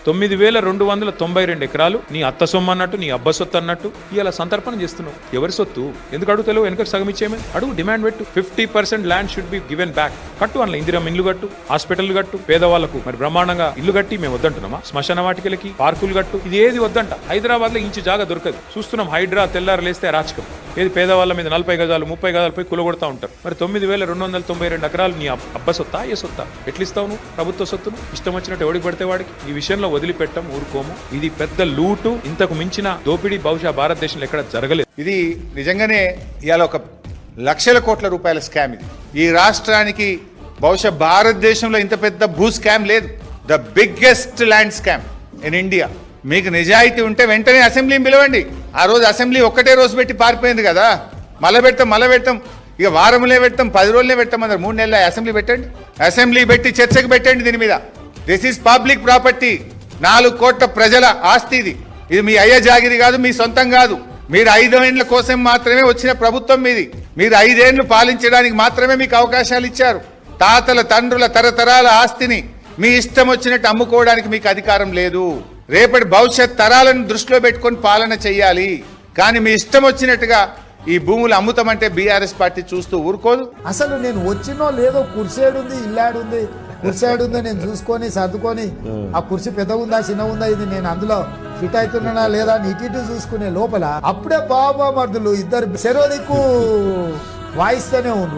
9,292 ఎకరాలు నీ అత్త సొమ్ము అన్నట్టు, నీ అబ్బ సొత్తు అన్నట్టు ఇలా సంతర్పణ చేస్తున్నావు. ఎవరి సొత్తు? ఎందుకు అడుగుతావు? వెనక సగం ఇచ్చేయమని అడుగు, డిమాండ్ పెట్టు. 50% land should be given back. కట్టు, అందులో ఇందిరం ఇల్లు కట్టు, హాస్పిటల్ కట్టు, పేదవాళ్లకు మరి బ్రహ్మాండంగా ఇల్లు కట్టి మేము వద్దంటున్నామా? శ్మశాన వాటికలకి పార్కులు కట్టు, ఇది ఏది వద్దంట. హైదరాబాద్ లో ఇంచు జాగా దొరకదు. చూస్తున్నాం, హైడ్రా తెల్లారు లేస్తే రాచకం. ఏది పేదవాళ్ళ మీద 40 గజాలు 30 గజాలు పోయి కులగొడతా ఉంటారు. మరి 9,292 ఎకరాలు నీ అబ్బ సొత్తా, ఏ సొత్తా? ఎట్లిస్తావు నువ్వు ప్రభుత్వ సొత్తును? ఇష్టం వచ్చినట్టు ఎవడికి పడితే వాడికి. ఈ విషయంలో వదిలిపెట్టం, ఊరుకోము. ఇది పెద్ద లూటు, ఇంతకు మించిన దోపిడీ బహుశా భారతదేశంలో ఎక్కడ జరగలేదు. ఇది నిజంగానే ఇవాళ ఒక లక్షల కోట్ల రూపాయల స్కామ్. ఇది ఈ రాష్ట్రానికి బహుశా భారతదేశంలో ఇంత పెద్ద భూ స్కామ్ లేదు. The biggest land scam in India. మీకు నిజాయితీ ఉంటే వెంటనే అసెంబ్లీని పిలవండి. ఆ రోజు అసెంబ్లీ ఒక్కటే రోజు పెట్టి పారిపోయింది కదా. మళ్ళీ పెడతాం, ఇక వారంలో పెడతాం, 10 రోజులే పెడతాం అన్నారు. 3 నెలల అసెంబ్లీ పెట్టండి. అసెంబ్లీ పెట్టి చర్చకు పెట్టండి దీని మీద. This is public property. 4 కోట్ల ప్రజల ఆస్తి ఇది. ఇది మీ అయ్య జాగిరి కాదు, మీ సొంతం కాదు. మీరు 5 ఏళ్ల కోసం మాత్రమే వచ్చిన ప్రభుత్వం మీది. మీరు 5 ఏళ్లు పాలించడానికి మాత్రమే మీకు అవకాశాలు ఇచ్చారు. తాతల తండ్రుల తరతరాల ఆస్తిని మీ ఇష్టం వచ్చినట్టు అమ్ముకోవడానికి మీకు అధికారం లేదు. రేపటి భవిష్యత్ తరాలను దృష్టిలో పెట్టుకొని పాలన చెయ్యాలి. కానీ మీ ఇష్టం వచ్చినట్టుగా ఈ భూములు అమ్ముతామంటే బీఆర్ఎస్ పార్టీ చూస్తూ ఊరుకోదు. అసలు నేను వచ్చినో లేదో కుర్చేడుంది, ఇల్లాడుంది, కుర్చేడుందో నేను చూసుకొని సర్దుకొని ఆ కుర్చీ పెద్ద ఉందా చిన్న ఉందా, ఇది నేను అందులో ఫిట్ అవుతున్నానా లేదా అని ఇటు చూసుకునే లోపల అప్పుడే బాబా మర్దులు ఇద్దరు చెరో దిక్కు వాయిస్తూనే ఉండ్రు.